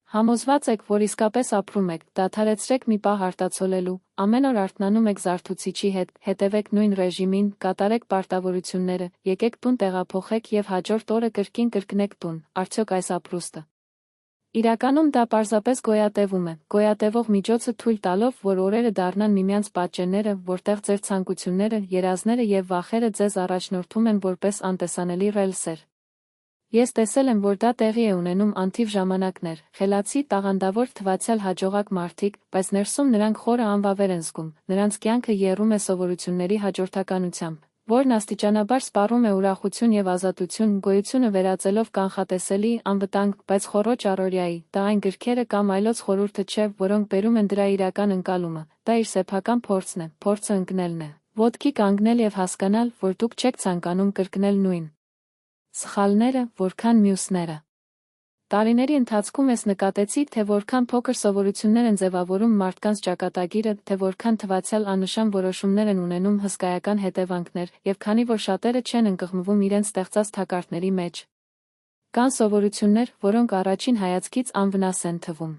Համոզված եք, որ իսկապես ապրում եք, դադարեցրեք մի պահ արտացոլելու, ամեն օր արթնանում եք զարթուցիչի հետ, հետևեք նույն ռեժիմին, կատարեք պարտավորությունները, եկեք տուն տեղափոխեք և հաջորդ օրը կրկին կրկնեք տուն, արդյոք այս ապրուստը։ Իրականում դա պարզապես գոյատևում է, գոյատևող միջոցը թույլ տալով, որ օրերը դառնան միմյանց պատճենները, որտեղ ձեր ցանկությունները, երազները և վախերը ձեզ առաջնորդում են որպես անտեսանելի ռելսեր։ Ես տեսել եմ, որ դա տեղի է ունենում անթիվ ժամանակներ, խելացի, տաղանդավոր, թվացյալ հաջողակ մարդիկ, բայց ներսում նրանք խորը անվավեր են զգում, նրանց կյանքը եռում է սովորությունների հաջորդականությամբ, որն աստիճանաբար սպառում է ուրախություն և ազատություն, գոյությունը վերածելով կանխատեսելի, անվտանգ, բայց խոռոչ առօրյայի, դա այն գրքերը կամ այլոց խորհուրդը չէ, որոնք բերում են դրա իրական ընկալումը, դա իր սեփական փորձն է, փորձը ընկնելն է, ոտքի կանգնել և հասկանալ, որ դուք չեք ցանկանում կրկնել նույն սխալները, որքան մյուսները։ Տարիների ընթացքում ես նկատեցի, թե որքան փոքր սովորություններ են ձևավորում մարդկանց ճակատագիրը, թե որքան թվացյալ աննշան որոշումներ են ունենում հսկայական հետևանքներ, և քանի որ շատերը չեն ընկղմվում իրենց ստեղծած թակարդների մեջ։ Կան սովորություններ, որոնք առաջին հայացքից անվնաս են թվում։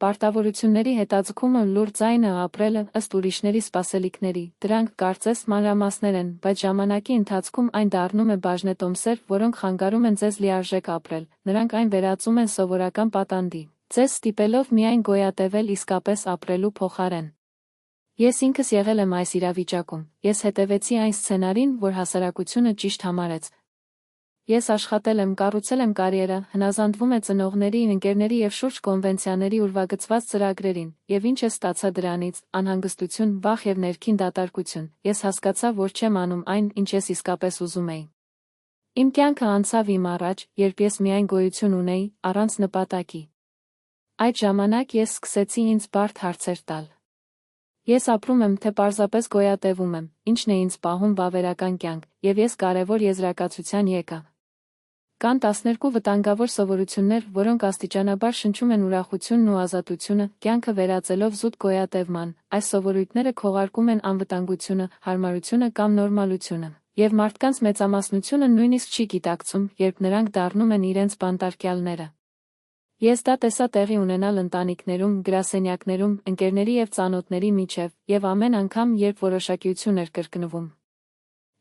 Պարտավորությունների հետաձգումը, լուռ ձայնը ապրելը, ըստ ուրիշների սպասելիքների, դրանք կարծես մանրամասներ են, բայց ժամանակի ընթացքում այն դառնում է բաժնետոմսեր, որոնք խանգարում են ձեզ լիարժեք ապրել, նրանք այն վերածում են սովորական պատանդի, ձեզ ստիպելով միայն գոյատևել իսկապես ապրելու փոխարեն։ Ես ինքս եղել եմ այս իրավիճակում, ես հետևեցի այն սցենարին, որ հասարակությունը ճիշտ համարեց։ Ես աշխատել եմ, կառուցել եմ կարիերա, հնազանդվում է ծնողների, ընկերների և շուրջ կոնվենցիաների ուրվագծված ծրագրերին, և ինչ ես ստացա դրանից, անհանգստություն, վախ և ներքին դատարկություն, ես հասկացա, որ չեմ անում այն, ինչ ես իսկապես ուզում էի։ Իմ կյանքը անցավ իմ առաջ, երբ ես միայն գոյություն ունեի, առանց նպատակի։ Այդ ժամանակ ես սկսեցի ինձ բարդ հարցեր տալ։ Ես ապրում եմ, թե պարզապես գոյատևում եմ, ինչն է ինձ պահում վավերական կյանք, և ես կարևոր եզրակացության եկա։ Կան 12 վտանգավոր սովորություններ, որոնք աստիճանաբար շնչում են ուրախությունն ու ազատությունը, կյանքը վերածելով զուտ գոյատևման, այս սովորույթները քողարկում են անվտանգությունը, հարմարությունը կամ նորմալությունը, և մարդկանց մեծամասնությունը նույնիսկ չի գիտակցում, երբ նրանք դառնում են իրենց բանտարկյալները։ Ես դա տեսա տեղի ունենալ ընտանիքներում, գրասենյակներում, ընկերների և ծանոթների միջև, և ամեն անգամ, երբ որոշակիություն էր կրկնվում։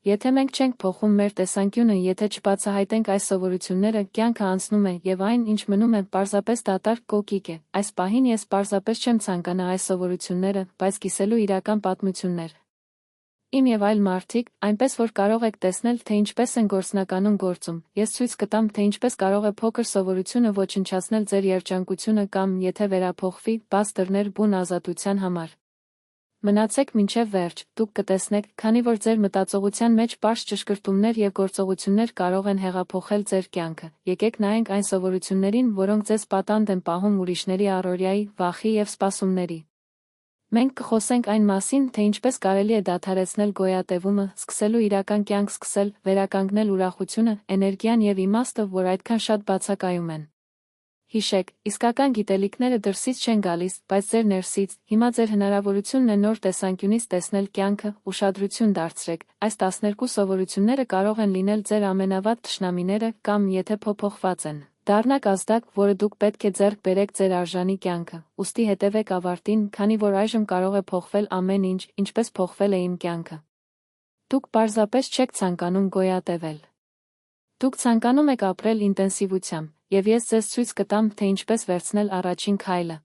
Եթե մենք չենք փոխում մեր տեսանկյունը, եթե չբացահայտենք այս սովորությունները, կյանքը անցնում է, և այն, ինչ մնում է, պարզապես դատարկ կոկիկ է։ Այս պահին ես պարզապես չեմ ցանկանա այս սովորությունները, բայց կիսելու իրական պատմություններ։ Իմ և այլ մարդիկ, այնպես որ կարող եք տեսնել, թե ինչպես են գործնականում գործում, ես ցույց կտամ, թե ինչպես կարող է փոքր սովորությունը ոչնչացնել ձեր երջանկությունը կամ, եթե վերափոխվի, բաց դռներ բուն ազատության համար։ Մնացեք մինչև վերջ, դուք կտեսնեք, քանի որ ձեր մտածողության մեջ պարզ ճշգրտումներ և գործողություններ կարող են հեղափոխել ձեր կյանքը, եկեք նայենք այն սովորություններին, որոնք ձեզ պատանդ են պահում ուրիշների առօրյայի, վախի և սպասումների։ Մենք կխոսենք այն մասին, թե ինչպես կարելի է դադարեցնել գոյատևումը, սկսելու իրական կյանք սկսել, վերականգնել ուրախությունը, էներգիան և իմաստը, որ այդքան շատ բացակայում են։ Հիշեք, իսկական գիտելիքները դրսից չեն գալիս, բայց ձեր ներսից, հիմա ձեր հնարավորությունն է նոր տեսանկյունից տեսնել կյանքը, ուշադրություն դարձրեք, այս 12 սովորությունները կարող են լինել ձեր ամենավատ թշնամիները, կամ, եթե փոփոխված են, դառնաք ազդակ, որը դուք պետք է ձեռք բերեք ձեր արժանի կյանքը, ուստի հետևեք ավարտին, քանի որ այժմ կարող է փոխվել ամեն ինչ, ինչպես փոխվել է իմ կյանքը։ Դուք պարզապես չեք ցանկանում գոյատևել։ Դուք ցանկանում եք ապրել ինտենսիվությամբ, և ես ձեզ ցույց կտամ, թե ինչպես վերցնել առաջին քայլը։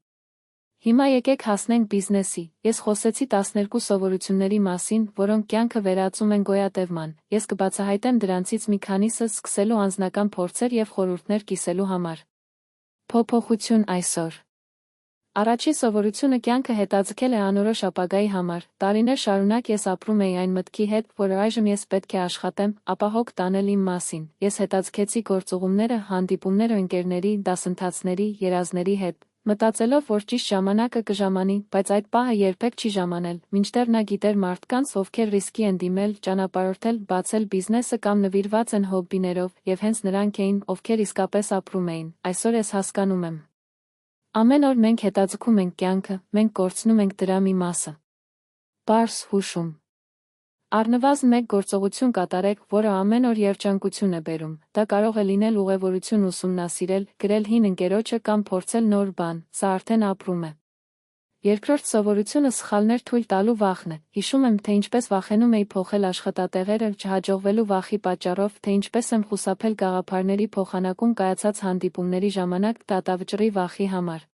Հիմա եկեք հասնենք բիզնեսի։ Ես խոսեցի 12 սովորությունների մասին, որոնք կյանքը վերածում են գոյատևման։ Ես կբացահայտեմ դրանցից մի քանիսը, սկսելու անձնական փորձեր և խորհուրդներ կիսելու համար։ Փոփոխություն այսօր։ Առաջին սովորությունը կյանքը հետաձգել է անորոշ ապագայի համար։ Տարիներ շարունակ ես ապրում էի այն մտքի հետ, որ այժմ ես պետք է աշխատեմ, ապա հոգ տանել իմ մասին։ Ես հետաձգեցի գործուղումները, հանդիպումները ընկերների, դասընթացների, երազների հետ, մտածելով, որ ճիշտ ժամանակը կժամանի, բայց այդ պահը երբեք չի ժամանել, մինչդեռ նա գիտեր մարդկանց, ովքեր ռիսկի են դիմել, ճանապարհորդել, բացել բիզնեսը կամ նվիրված են հոբբիներով, և հենց նրանք էին, ովքեր իսկապես ապրում էին։ Այսօր ես հասկանում եմ։ Ամեն օր մենք հետաձգում ենք կյանքը, մենք կորցնում ենք դրա մի մասը։ Պարզ հուշում։ Առնվազն մեկ գործողություն կատարեք, որը ամեն օր երջանկություն է բերում, դա կարող է լինել ուղևորություն ուսումնասիրել, գրել հին ընկերոջը կամ փորձել նոր բան, սա արդեն ապրում է։ Երկրորդ սովորությունը սխալներ թույլ տալու վախն է, հիշում եմ, թե ինչպես վախենում էի փոխել աշխատատեղերը չհաջողվելու վախի պատճառով, թե ինչպես եմ խուսափել գաղափարների փոխանակում կայացած հանդիպումների ժամանակ դատավճռի վախի համար։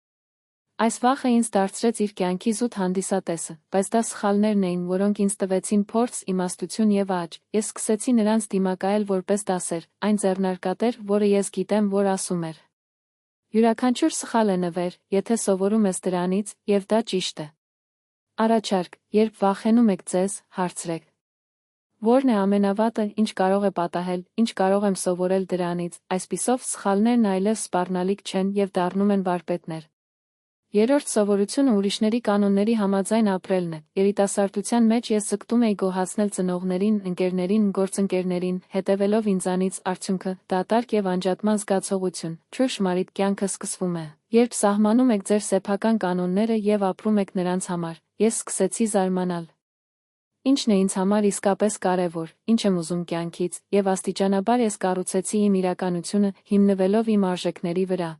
Այս վախը ինձ դարձրեց իր կյանքի զուտ հանդիսատեսը, բայց դա սխալներն էին, որոնք ինձ տվեցին փորձ, իմաստություն եւ աճ։ Ես սկսեցի նրանց դիմակայել որպես դասեր, այն ձեռնարկատեր, որը ես գիտեմ, որ ասում էր. յուրաքանչյուր սխալ է նվեր, եթե սովորում ես դրանից, եւ դա ճիշտ է։ Առաջարկ, երբ վախենում եք ձեզ, հարցրեք. Որն է ամենավատը, ինչ կարող է պատահել, ինչ կարող եմ սովորել դրանից, այսպիսով սխալներն այլև սպառնալիք չեն եւ դառնում են վարպետներ։ Երրորդ սովորությունը ուրիշների կանոնների համաձայն ապրելն է։ Երիտասարդության մեջ ես ձգտում էի գոհացնել ծնողներին, ընկերներին, գործընկերներին, հետևելով ինձանից արդյունքը, դատարկ եւ անջատման զգացողություն, ճշմարիտ կյանքը սկսվում է, երբ սահմանում եք ձեր սեփական կանոնները եւ ապրում եք նրանց համար։ Ես սկսեցի զարմանալ. Ինչն է ինձ համար իսկապես կարևոր, ինչ եմ ուզում կյանքից, եւ աստիճանաբար ես կառուցեցի իմ իրականությունը, հիմնվելով իմ արժեքների վրա։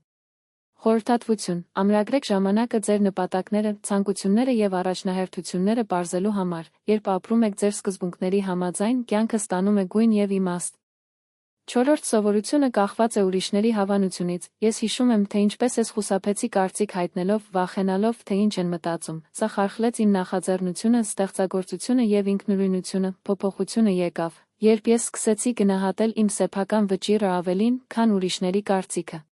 Խորհրդատվություն. ամրագրեք ժամանակը ձեր նպատակները, ցանկությունները եւ առաջնահերթությունները պարզելու համար, երբ ապրում եք ձեր սկզբունքների համաձայն, կյանքը ստանում է գույն եւ իմաստ։ Չորրորդ սովորությունը կախված է ուրիշների հավանությունից։ Ես հիշում եմ, թե ինչպես ես խուսափեցի կարծիք հայտնելով, վախենալով, թե ինչ են մտածում։ Սա խարխլեց իմ նախաձեռնությունը, ստեղծագործությունը եւ ինքնուրույնությունը, փոփոխությունը եկավ, երբ ես սկսեցի գնահատել իմ սեփական վճիռը ավելին, քան ուրիշների կարծիքը։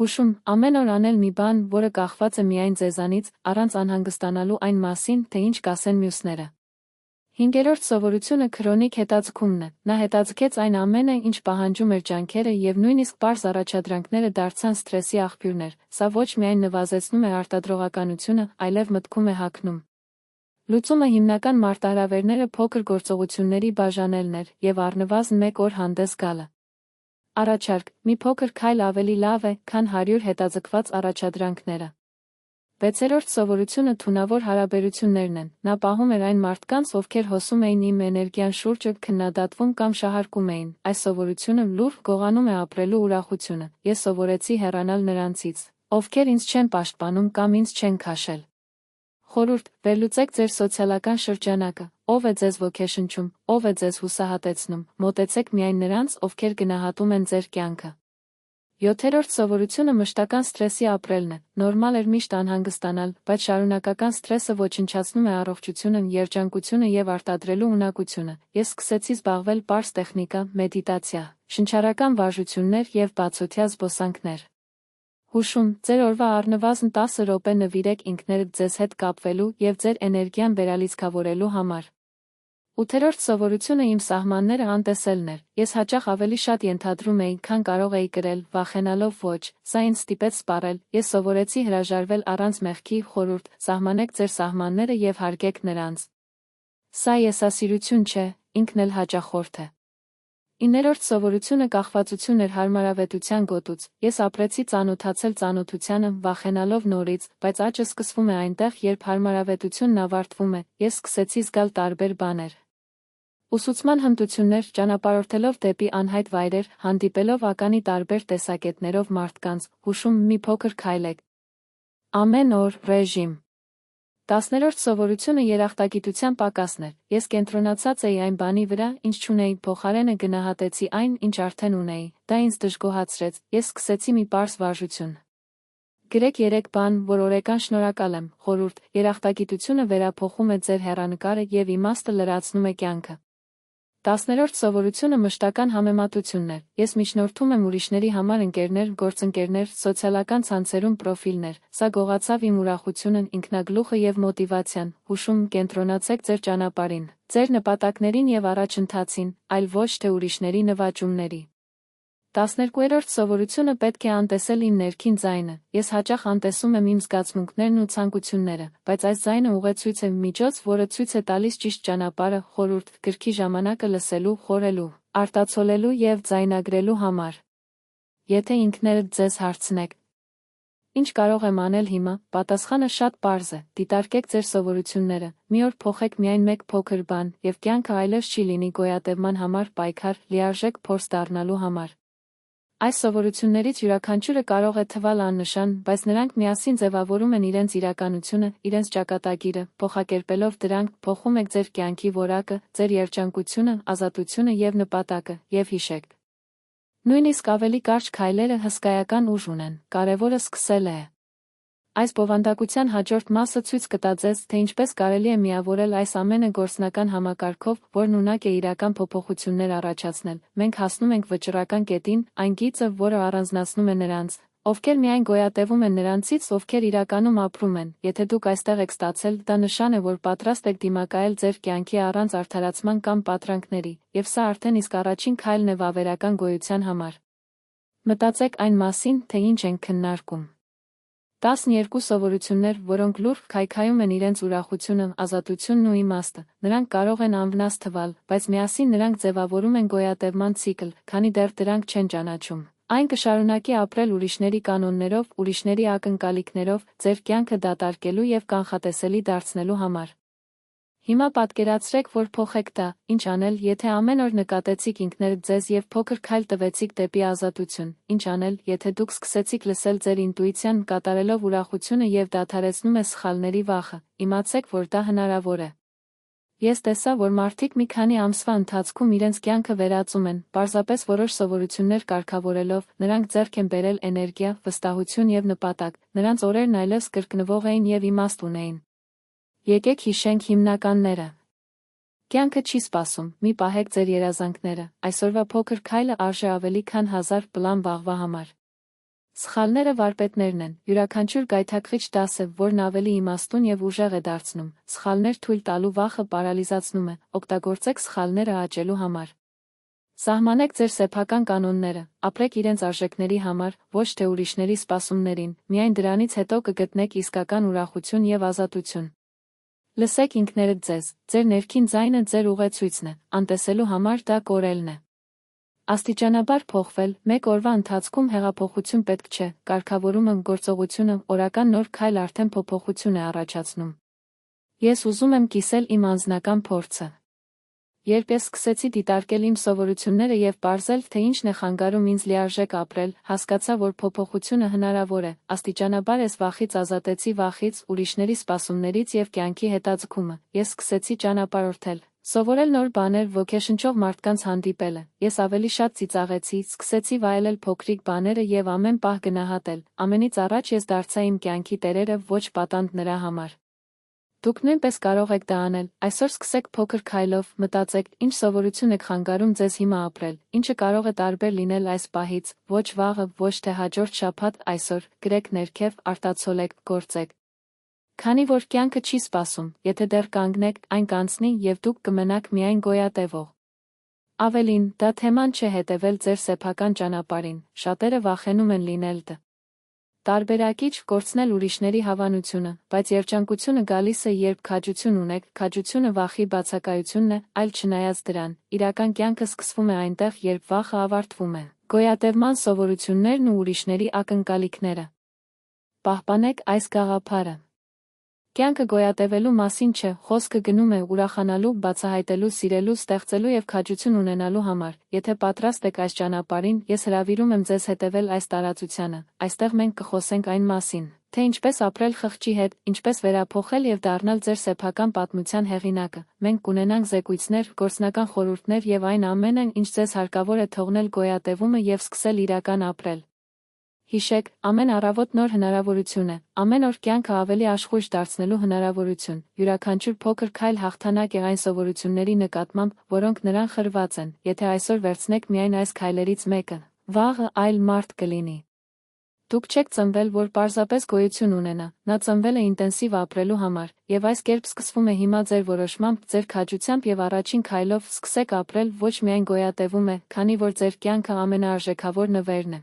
Հուշում, ամեն օր անել մի բան, որը կախված է միայն ձեզանից, առանց անհանգստանալու այն մասին, թե ինչ կասեն մյուսները։ Հինգերորդ սովորությունը քրոնիկ հետաձգումն է։ Նա հետաձգեց այն ամենը, ինչ պահանջում էր ջանքերը եւ նույնիսկ պարզ առաջադրանքները դարձան սթրեսի աղբյուրներ։ Սա ոչ միայն նվազեցնում է արտադրողականությունը, այլև մտքում է հագնում։ Լուծումը հիմնական մարտահրավերները փոքր գործողությունների բաժանելն էր եւ առնվազն մեկ օր հանդես գալը։ Առաջարկ, մի փոքր քայլ ավելի լավ է, քան 100 հետաձգված առաջադրանքները։ Վեցերորդ սովորությունը թունավոր հարաբերություններն են։ Նա պահում էր այն մարդկանց, ովքեր հոսում էին իմ էներգիան շուրջը, քննադատվում կամ շահարկում էին։ Այս սովորությունը լուրջ գողանում է ապրելու ուրախությունը։ Ես սովորեցի հեռանալ նրանցից, ովքեր ինձ չեն պաշտպանում կամ ինձ չեն քաշել։ Խորհուրդ. վերլուծեք ձեր սոցիալական շրջանակը, ով է ձեզ ոգեշնչում, ով է ձեզ հուսահատեցնում, մոտեցեք միայն նրանց, ովքեր գնահատում են ձեր կյանքը։ Յոթերորդ սովորությունը մշտական սթրեսի ապրելն է։ Նորմալ էր միշտ անհանգստանալ, բայց շարունակական սթրեսը ոչնչացնում է առողջությունը, երջանկությունը եւ արտադրելու ունակությունը։ Ես սկսեցի զբաղվել պարզ տեխնիկա, մեդիտացիա, շնչառական վարժություններ եւ բացօթյա զբոսանքներ։ Հուշում, ձեր օրվա առնվազն 10 րոպե նվիրեք ինքներդ ձեզ հետ կապվելու եւ ձեր էներգիան վերալիցքավորելու համար։ Ութերորդ սովորությունը իմ սահմանները անտեսելն էր։ Ես հաճախ ավելի շատ ենթադրում էի, քան կարող էի կրել, վախենալով ոչ, սա ինձ ստիպեց սպառել։ Ես սովորեցի հրաժարվել առանց մեղքի։ Խորհուրդ. սահմանեք ձեր սահմանները եւ հարգեք նրանց։ Սա եսասիրություն չէ, ինքն էլ հաճախորդ է։ Իներորդ սովորությունը կախվածություն էր հարմարավետության գոտուց։ Ես ապրեցի ծանոթացել ծանոթությանը, վախենալով նորից, բայց աճը սկսվում է այնտեղ, երբ հարմարավետությունն ավարտվում է։ Ես սկսեցի զգալ տարբեր բաներ։ Ուսուցման հմտություններ, ճանապարհորդելով դեպի անհայտ վայրեր, հանդիպելով ականի տարբեր տեսակետներով մարդկանց, հուշում մի փոքր քայլեք։ Ամեն օր ռեժիմ։ 10-րդ սովորությունը երախտագիտության պակասն էր։ Ես կենտրոնացած էի այն բանի վրա, ինչ չունեի, փոխարենը գնահատեցի այն, ինչ արդեն ունեի։ Դա ինձ դժգոհացրեց։ Ես սկսեցի մի պարզ վարժություն։ Գրեք 3 բան, որ օրական շնորհակալ եմ։ Խորհուրդ. երախտագիտությունը վերափոխում է ձեր հեռանկարը եւ իմաստը լրացնում է կյանքը։ 10-րդ սովորությունը մշտական համեմատությունն է։ Ես միջնորդում եմ ուրիշների համար ընկերներ, գործընկերներ, սոցիալական ցանցերում պրոֆիլներ։ Սա գողացավ իմ ուրախությունն, ինքնագլուխը եւ մոտիվացիան։ Հուշում, կենտրոնացեք ձեր ճանապարհին, ձեր նպատակներին եւ առաջընթացին, այլ ոչ թե ուրիշների նվաճումների։ 12-րդ սովորությունը պետք է անտեսել իմ ներքին ձայնը։ Ես հաճախ անտեսում եմ իմ զգացմունքներն ու ցանկությունները, բայց այս ձայնը ուղեցույց է, միջոց, որը ցույց է տալիս ճիշտ ճանապարհը։ Խորհուրդ. գրքի ժամանակը լսելու, խորելու, արտացոլելու եւ ձայնագրելու համար։ Եթե ինքներդ ձեզ հարցնեք. Ինչ կարող եմ անել հիմա, պատասխանը շատ պարզ է, դիտարկեք ձեր սովորությունները, մի օր փոխեք միայն մեկ փոքր բան, եւ կյանքը այլևս չի լինի գոյատևման համար պայքար, լիարժեք փորձ դառնալու համար։ Այս սովորություններից յուրաքանչյուրը կարող է թվալ աննշան, բայց նրանք միասին ձևավորում են իրենց իրականությունը, իրենց ճակատագիրը, փոխակերպելով դրանք, փոխում եք ձեր կյանքի որակը, ձեր երջանկությունը, ազատությունը եւ նպատակը, եւ հիշեք։ Նույնիսկ ավելի կարճ քայլերը հսկայական ուժ ունեն, կարևորը սկսելը է։ Այս բովանդակության հաջորդ մասը ցույց կտա ձեզ, թե ինչպես կարելի է միավորել այս ամենը գործնական համակարգով, որն ունակ է իրական փոփոխություններ առաջացնել։ Մենք հասնում ենք վճռական կետին, այն գիծը, որը առանձնացնում է նրանց, ովքեր միայն գոյատևում են նրանցից, ովքեր իրականում ապրում են։ Եթե դուք այստեղ եք ստացել, դա նշան է, որ պատրաստ եք դիմակայել ձեր կյանքի առանց արդարացման կամ պատրանքների, եւ սա արդեն իսկ առաջին քայլն է վավերական գոյության համար։ Մտածեք այն մասին, թե ինչ ենք քննարկում։ 12 սովորություններ, որոնք լուրջ քայքայում են իրենց ուրախությունը, ազատությունն ու իմաստը։ Նրանք կարող են անվնաս թվալ, բայց միասին նրանք ձևավորում են գոյատևման ցիկլ, քանի դեռ դրանք չեն ճանաչում։ Այն կշարունակի ապրել ուրիշների կանոններով, ուրիշների ակնկալիքներով, ձեր կյանքը դատարկելու եւ կանխատեսելի դարձնելու համար։ Հիմա պատկերացրեք, որ փոխեք դա, ինչ անել, եթե ամեն օր նկատեցիք ինքներդ ձեզ եւ փոքր քայլ տվեցիք դեպի ազատություն, ինչ անել, եթե դուք սկսեցիք լսել ձեր ինտուիցիան, կատարելով ուրախությունը եւ դադարեցնում է սխալների վախը, իմացեք, որ դա հնարավոր է։ Ես տեսա, որ մարդիկ մի քանի ամսվա ընթացքում իրենց կյանքը վերածում են, պարզապես որոշ սովորություններ կարգավորելով, նրանք ձեռք են բերել էներգիա, վստահություն եւ նպատակ, նրանց օրերն այլևս կրկնվող էին եւ իմաստ ունեին։ Եկեք հիշենք հիմնականները։ Կյանքը չի սպասում, մի պահեք ձեր երազանքները, այսօրվա փոքր քայլը արժե ավելի քան 1000 պլան վաղվա համար։ Սխալները վարպետներն են, յուրաքանչյուր գայթակղիչ դաս է, որն ավելի իմաստուն եւ ուժեղ է դարձնում, սխալներ թույլ տալու վախը պարալիզացնում է, օգտագործեք սխալները աճելու համար։ Սահմանեք ձեր սեփական կանոնները, ապրեք իրենց արժեքների համար, ոչ թե ուրիշների սպասումներին, միայն դրանից հետո կգտնեք իսկական ուրախություն եւ ազատություն։ Լսեք ինքներդ ձեզ, ձեր ներքին ձայնը ձեր ուղեցույցն է, անտեսելու համար դա կորելն է։ Աստիճանաբար փոխվել, մեկ օրվա ընթացքում հեղափոխություն պետք չէ, կարգավորումը, գործողությունը, օրական նոր քայլ արդեն փոփոխություն է առաջացնում։ Ես ուզում եմ կիսել իմ անձնական փորձը։ Երբ ես սկսեցի դիտարկել իմ սովորությունները եւ պարզել, թե ինչն է խանգարում ինձ լիարժեք ապրել, հասկացա, որ փոփոխությունը հնարավոր է։ Աստիճանաբար ես վախից ազատեցի, վախից, ուրիշների սպասումներից եւ կյանքի հետաձգումը։ Ես սկսեցի ճանապարհորդել, սովորել նոր բաներ, ոգեշնչող մարդկանց հանդիպելը։ Ես ավելի շատ ծիծաղեցի, սկսեցի վայելել փոքրիկ բաները եւ ամեն պահ գնահատել։ Ամենից առաջ ես դարձա իմ կյանքի տերերը, ոչ պատանդ նրա համար։ Դուք նույնպես կարող եք դա անել, այսօր սկսեք փոքր քայլով, մտածեք, ինչ սովորություն եք խանգարում ձեզ հիմա ապրել, ինչը կարող է տարբեր լինել այս պահից, ոչ վաղը, ոչ թե հաջորդ շաբաթ, այսօր, գրեք ներքև, արտացոլեք, գործեք։ Քանի որ կյանքը չի սպասում, եթե դեռ կանգնեք, այն կանցնի եւ դուք կմնաք միայն գոյատևող։ Ավելին, դա թեման չէ հետևել ձեր սեփական ճանապարհին, շատերը վախենում են լինել դա։ Տարբերակիչ կորցնել ուրիշների հավանությունը, բայց երջանկությունը գալիս է, երբ քաջություն ունեք, քաջությունը վախի բացակայությունն է, այլ չնայած դրան, իրական կյանքը սկսվում է այնտեղ, երբ վախը ավարտվում է, գոյատևման սովորություններն ու ուրիշների ակնկալիքները։ Պահպանեք այս գաղափարը։ Կյանքը գոյատևելու մասին չէ, խոսքը գնում է ուրախանալու, բացահայտելու, սիրելու, ստեղծելու եւ քաջություն ունենալու համար։ Եթե պատրաստ եք այս ճանապարհին, ես հրավիրում եմ ձեզ հետևել այս տարածությանը։ Այստեղ մենք կխոսենք այն մասին, թե ինչպես ապրել խղճի հետ, ինչպես վերափոխել եւ դառնալ ձեր սեփական պատմության հեղինակը։ Մենք կունենանք զեկույցներ, գործնական խորհուրդներ եւ այն ամենը, ինչ ձեզ հարկավոր է թողնել գոյատևումը եւ սկսել իրական ապրել։ Հիշեք, ամեն առավոտ նոր հնարավորություն է, ամեն օր կյանքը ավելի աշխույժ դարձնելու հնարավորություն, յուրաքանչյուր փոքր քայլ հաղթանակ է այն սովորությունների նկատմամբ, որոնք նրան խրված են, եթե այսօր վերցնեք միայն այս քայլերից մեկը, վաղը այլ մարդ կլինի։ Դուք չեք ծնվել, որ պարզապես գոյություն ունենա, նա ծնվել է ինտենսիվ ապրելու համար, եւ այս կերպ սկսվում է հիմա ձեր որոշմամբ, ձեր քաջությամբ եւ առաջին քայլով սկսեք ապրել ոչ միայն գոյատևում է, քանի որ ձեր կյանքը ամենաարժեքավոր նվերն է։